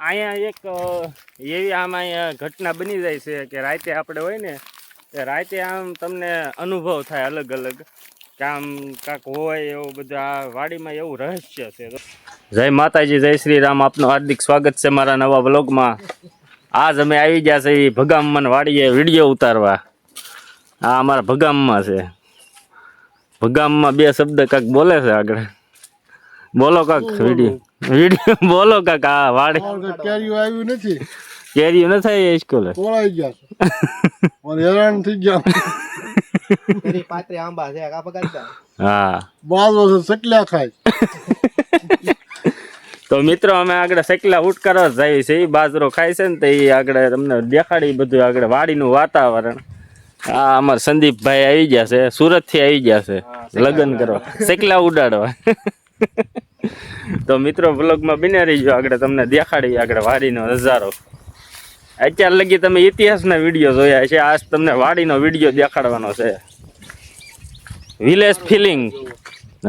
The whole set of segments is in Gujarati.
અહીંયા એક એવી આમાં ઘટના બની જાય છે કે રાતે આપણે હોય ને તે રાતે આમ તમને અનુભવ થાય અલગ અલગ કે આમ કાંક હોય એવું બધું આ વાડીમાં એવું રહસ્ય છે. જય માતાજી, જય શ્રી રામ. આપનું હાર્દિક સ્વાગત છે મારા નવા વ્લોગમાં. આજ અમે આવી ગયા છે એ ભગામમાં વાડીએ વિડીયો ઉતારવા. આ અમારા ભગામમાં છે. ભગામમાં બે શબ્દ કાંક બોલે છે આગળ. બોલો કાંક વિડીયો બોલો કાંક. આ વાડી કેરીઓ આવ્યું નથી, કેરીઓ ન થાય સ્કૂલે તોળાઈ ગયા છે હેરાન થઈ ગયા. હા, બાજો સકલા ખાય. તો મિત્રો અમે આગળ સકલા ઉટ કરવા જાય છે. એ બાજરો ખાય છે ને તો એ આગળ તમને દેખાડી બધું આગળ વાડીનું વાતાવરણ. આ અમારા સંદીપભાઈ આવી ગયા છે, સુરત થી આવી ગયા છે લગ્ન કરવા, સકલા ઉડાડવા. તો મિત્રો બ્લોગમાં બન્યા રહીજો, આગળ તમને દેખાડી આગળ વાડીનો નજારો. અત્યાર લગી તમે ઇતિહાસના વિડીયો જોયા છે, આજ તમને વાડીનો વિડીયો દેખાડવાનો છે. Village feeling.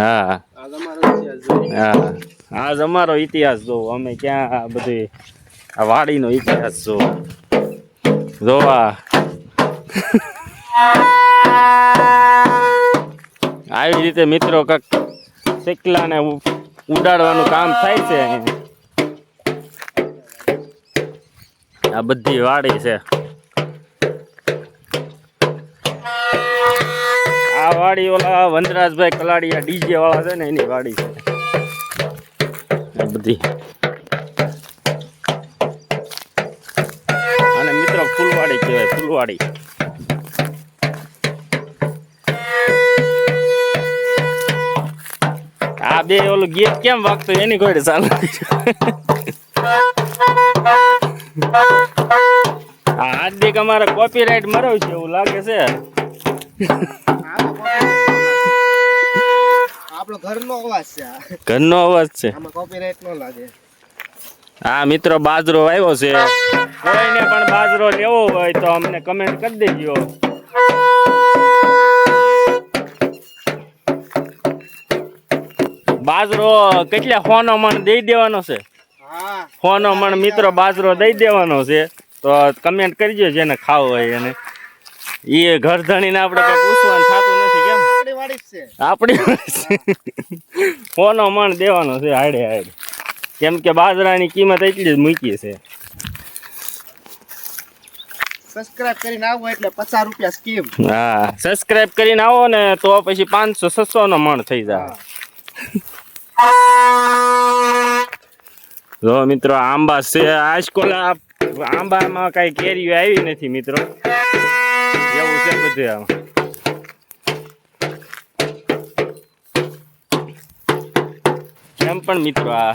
હા હા, આજ અમારો ઇતિહાસ જોવો. અમે ક્યાં આ બધી આ વાડીનો ઇતિહાસ જોવો. જોવા આવી રીતે મિત્રો કાંક સકલાને ઉડાડવાનું કામ થાય છે. આ બધી વાડી છે. આ વાડી ઓલા વનરાજભાઈ કલાડિયા ડીજે વાળા છે ને એની વાડી છે આ બધી. અને મિત્રો ફૂલવાડી કહેવાય, ફૂલવાડી. આ બે ઓલું ગીત કેમ વાગતો એની કોઈ ચાલુ. હાર્દિક અમારે કોપીરાઇટ મરાવ છે એવું લાગે છે. આપણો ઘરનો અવાજ છે, ઘરનો અવાજ છે, આમાં કોપીરાઇટ ન લાગે. હા મિત્રો, બાજરો આવ્યો છે. કોઈને પણ બાજરો લેવો હોય તો અમને કમેન્ટ કરી દેજો. બાજરો કેટલા હોનો મણ દઈ દેવાનો છે? હોનો મણ મિત્રો બાજરો દઈ દેવાનો છે. તો કમેન્ટ કરજો જેને ખાવો હોય એને. એ ઘર ધણીને આપણે કઈ પૂછવાનું થતું નથી. કેમ આપણી હોનો મણ દેવાનો છે હાડે હાડે. કેમ કે બાજરાની કિંમત એટલી જ મૂકી છે. સબસ્ક્રાઇબ કરીને આવો એટલે 50 રૂપિયા સ્કીમ. હા, સબસ્ક્રાઇબ કરીને આવો ને તો પછી 500-600 નો મણ થઈ જાય. જો મિત્રો આંબા છે. આજકોલા આંબામાં કઈ કેરીઓ આવી નથી મિત્રો, એવું છે બધું. આમાં એમ પણ મિત્રો આ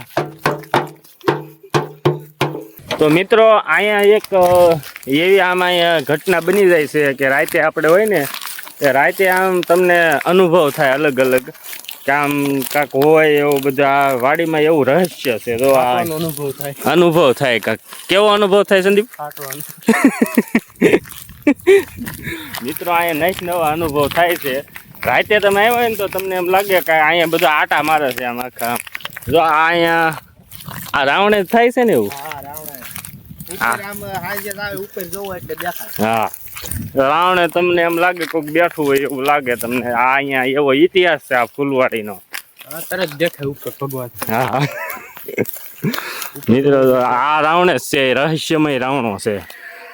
તો મિત્રો અહીંયા એક એવી આમાં ઘટના બની જાય છે કે રાતે આપણે હોય ને તે રાતે આમ તમને અનુભવ થાય અલગ અલગ કે આમ કાંક હોય એવું બધું. આ વાડીમાં એવું રહસ્ય છે. તો આ અનુભવ થાય કાંક. કેવો અનુભવ થાય સંદીપ? મિત્રો અહીંયા નઈસ નવા અનુભવ થાય છે. રાતે તમે આવ્યો હોય ને તો તમને એમ લાગે કે અહીંયા બધું આટા મારે છે આમ આખા. જો અહીંયા આ રાવણે થાય છે ને એવું. હા, રાવણે તમને એમ લાગે કોઈક બેઠું હોય એવું લાગે તમને. આ અહીંયા એવો ઇતિહાસ છે આ ફૂલવાડીનો. તરત દેખાય ઉપર ભગવાન. હા મિત્રો, આ રાવણે છે, રહસ્યમય રાવણો છે.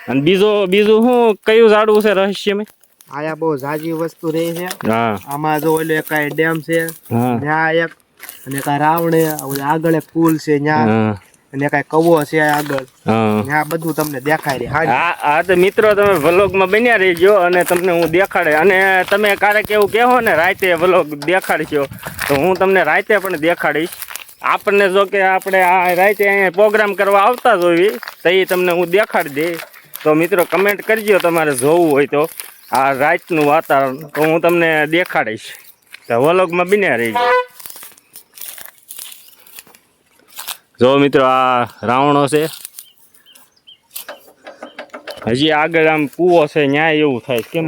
અને બીજું શું કયું ઝાડવું છે રહસ્યમય? આયા બહુ ઝાજી વસ્તુ રહી છે. હા, આમાં જો ઓલે કઈ ડેમ છે ત્યાં એક, અને કઈ રાવણે આગળ એક પુલ છે ત્યાં, અને કઈ કવો છે આગળ, ત્યાં બધું તમને દેખાય. હા તો મિત્રો તમે વ્લોગમાં બન્યા રહીજો અને તમને હું દેખાડે. અને તમે ક્યારેક એવું કહો ને રાતે વ્લોગ દેખાડશો તો હું તમને રાતે પણ દેખાડીશ. આપણને જો કે આપણે આ રાતે અહીંયા પ્રોગ્રામ કરવા આવતા જ હોઈએ તો એ તમને હું દેખાડી દઈશ. તો મિત્રો કમેન્ટ કરજો તમારે જોવું હોય તો આ રાતનું વાતાવરણ, તો હું તમને દેખાડીશ. તો વ્લોગમાં બન્યા રહીજો. જો મિત્રો આ રાવણો છે. હજી આગળ આમ કૂવો છે ન્યાય એવું થાય કેમ?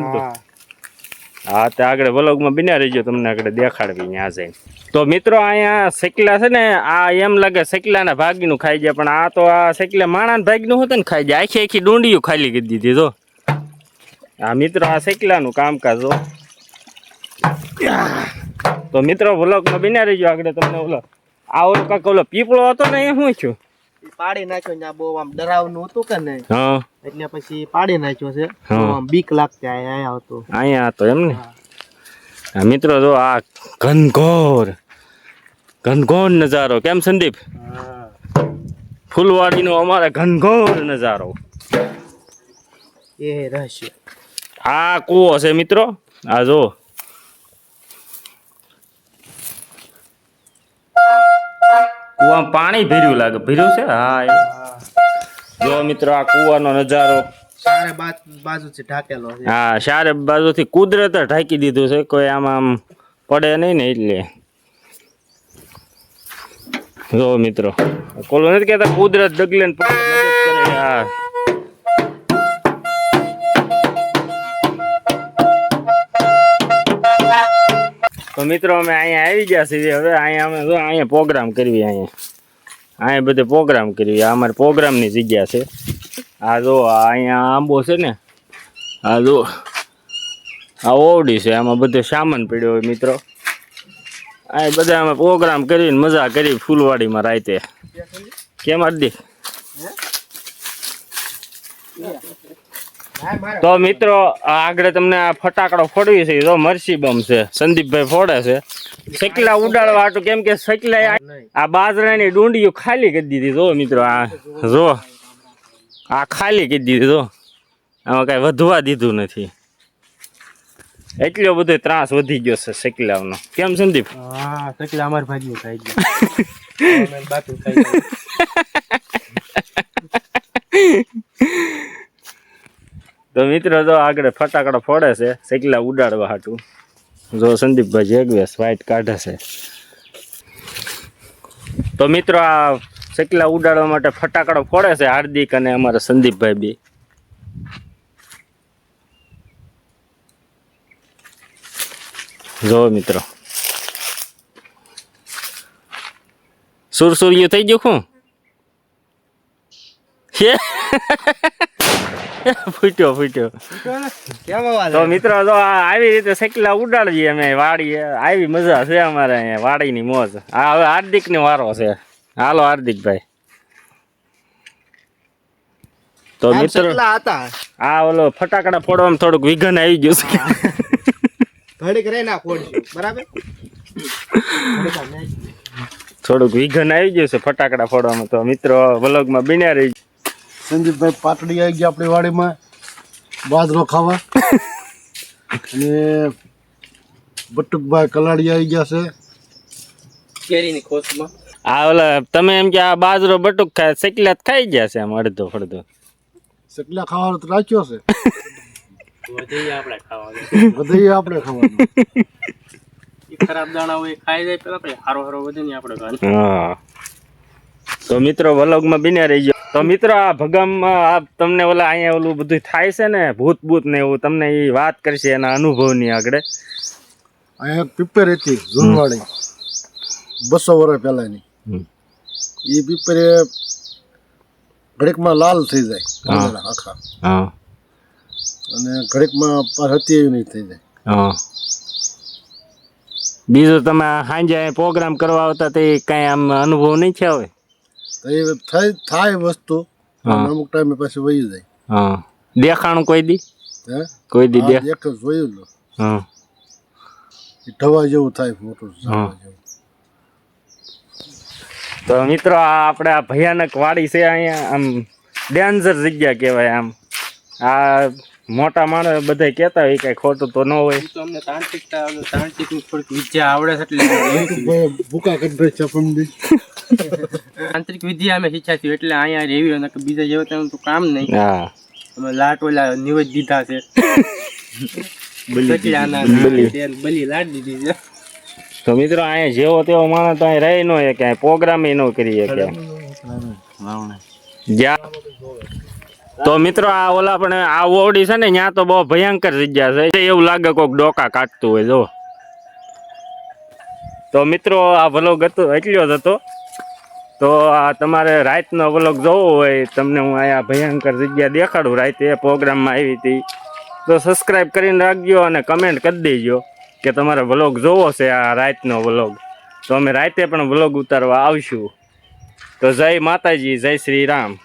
હા, તો આગળ વ્લોગમાં બન્યા રહીજો, તમને આગળ દેખાડવી ત્યાં જઈને. તો મિત્રો અહીંયા શેકલા છે ને આ એમ લાગે શેકલાના ભાગનું ખાઈ જાય, પણ આ તો આ શેકલા માણાના ભાગનું હોત ને ખાઈ જાય. આખી આખી ડુંડીયું ખાલી કરી દીધી જો. આ મિત્રો આ શેકલાનું કામકાજ જો. તો મિત્રો વ્લોગમાં બિના રહીજો. આગળ તમને ઓલો આ ઓલો કાંક ઓલો પીપળો હતો ને એ શું થયું? પાડી નાખ્યો ને, આ બહુ આમ ડરાવનું હતું કે નહીં, હા એટલે પછી પાડી નાખ્યો છે. આમ બીક લાગતી અહીંયા હતો. અહીંયા હતો એમ ને. હા મિત્રો જો આ ઘનઘોર નજારો. કેમ સંદીપ? ફૂલવાડીનો અમારે ઘનઘોર નજારો. એ રહસ્ય. આ કૂવો છે મિત્રો. આ જો કૂવામાં પાણી ભર્યું લાગે. ભર્યું છે? હા. જો મિત્રો આ કૂવાનો નજારો ચારે બાજુથી ઢાકેલો છે. હા, ચારે બાજુથી કુદરતે ઢાંકી દીધું છે. કોઈ આમ પડે નહીં ને એટલે. જો મિત્રો કોલો નથી કહેતા કુદરત ડગલે ને મદદ કરે. હા તો મિત્રો અમે અહીંયા આવી ગયા છીએ. હવે અહીંયા અમે જો અહીંયા પ્રોગ્રામ કરવી. અહીંયા બધે પ્રોગ્રામ કરવી. આ અમારે પ્રોગ્રામની જગ્યા છે. આ જો અહીંયા આંબો છે ને, આ જો આ ઓવડી છે. આમાં બધો સામાન પડ્યો હોય મિત્રો. આ બધા અમે પ્રોગ્રામ કરીને મજા કરી ફૂલવાડીમાં રાતે. કેમ હાર્દિક? તો મિત્રો આગળ તમને આ ફટાકડો ફોડવી છે. જો મરસી બમ છે, સંદીપભાઈ ફોડે છે. શેકલા ઉડાડવા હાટું, કેમ કે શેકલા આ બાજરાની ડુંડીઓ ખાલી કરી દીધી. જો મિત્રો આ જો આ ખાલી કરી દીધી. જો આમાં કઈ વધવા દીધું નથી. એટલો બધો ત્રાસ વધી ગયો છે શેકલાનો. કેમ સંદીપ? હા, શેકલા અમાર ભાગ્યું ખાઈ ગયું. બાકી ખાઈ ગયું. તો મિત્રો જો આગળ ફટાકડો ફોડે છે શેકલા ઉડાડવા હાટું. જો સંદીપભાઈ જેગવેસ વાઇટ કાઢે છે. તો મિત્રો આ શેકલા ઉડાડવા માટે ફટાકડો ફોડે છે હાર્દિક અને અમારા સંદીપભાઈ બી. જો મિત્રો સુરસુરિયું થઈ ગયું. શું ફૂટ્યો. તો મિત્રો જો આવી રીતે શેકલા ઉડાડીએ અમે વાડીએ. આવી મજા છે અમારે અહીંયા વાડીની મોજ. આ હવે હાર્દિક નો વારો છે. હાલો હાર્દિકભાઈ. તો મિત્રો આ ઓલો ફટાકડા ફોડવામાં થોડુંક વિઘન આવી ગયું છે. ઘડીક રહી ના ફોડશું, બરાબર? થોડુંક વિઘન આવી ગયું છે ફટાકડા ફોડવામાં. તો મિત્રો વ્લોગમાં બન્યા રહી. સંદીપભાઈ પાટડી આવી ગયા આપણી વાડીમાં બાજરો ખાવા. અને બટુકભાઈ કલાડી આવી ગયા છે કેરીની ખોસમાં. આ ઓલા તમે એમ કે આ બાજરો બટુક ખાય શેકલા ખાઈ ગયા છે આમ અડધો ફડધો. શેકલા ખાવાનો તો રાખ્યો છે. વધીએ આપણે ખાવાનું. બધું આપણે ખાવાનું. ખરાબ દાણા હોય ખાઈ જાય પેલા પછી હારો વધે ને આપણે ખાવાનું. હા તો મિત્રો વ્લોગમાં બન્યા રહી ગયો. તો મિત્રો આ ભગામમાં આ તમને ઓલા અહીંયા ઓલું બધું થાય છે ને ભૂત ને એવું, તમને એ વાત કરશે એના અનુભવની આગળ. અહીંયા એક પીપર હતી ઝૂલવાડી 200 વર્ષ પહેલાની. એ પીપરે ઘડીકમાં લાલ થઈ જાય આખા. અને ઘડીકમાં હતી એવી નહીં થઈ જાય. બીજું તમે સાંજે પ્રોગ્રામ કરવા આવતા તે કઈ આમ અનુભવ નહીં થયા હોય? થાય વસ્તુ અમુક ટાઈમે પછી વહી જાય. દેખાણું કોઈ દી? કોઈ દી દેખ જોયું લો. ઢવા જેવું થાય મોટું. તો મિત્રો આ આપણે આ ભયાનક વાડી છે અહીંયા. આમ ડેન્જર જગ્યા કહેવાય. આમ આ મોટા માણસ બધા કહેતા હોય કઈ ખોટું તો ન હોય. તો અમને તાંત્રિકની થોડીક વિદ્યા આવડે છે એટલે ભૂકા કરી છે. તાંત્રિક વિદ્યા અમે શીખ્યા એટલે અહીંયા રેવી અને બીજા જેવું તેનું તો કામ નહીં. હા અમે લાટ ઓલા નિવેદ દીધા છે. બલી લાટ દીધી છે. તો મિત્રો અહીંયા જેવો તેવો માણસ તો અહીં રહી ન હોય કે પ્રોગ્રામ ન કરી શકે. તો મિત્રો આ ઓલા પણ આ ઓવડી છે ને ત્યાં તો બહુ ભયંકર જગ્યા છે. એવું લાગે કોઈક ડોકા કાઢતું હોય. જો તો મિત્રો આ વ્લોગ હતો એટલો જ હતો. તો આ તમારે રાતનો વ્લોગ જોવો હોય, તમને હું અહીંયા ભયંકર જગ્યા દેખાડું રાતે પ્રોગ્રામમાં આવી હતી, તો સબસ્ક્રાઈબ કરીને રાખજો અને કમેન્ટ કરી દેજો કે તમારે વ્લોગ જોવો છે આ રાતનો વ્લોગ. તો અમે રાતે પણ વ્લોગ ઉતારવા આવશું. તો જય માતાજી, જય શ્રી રામ.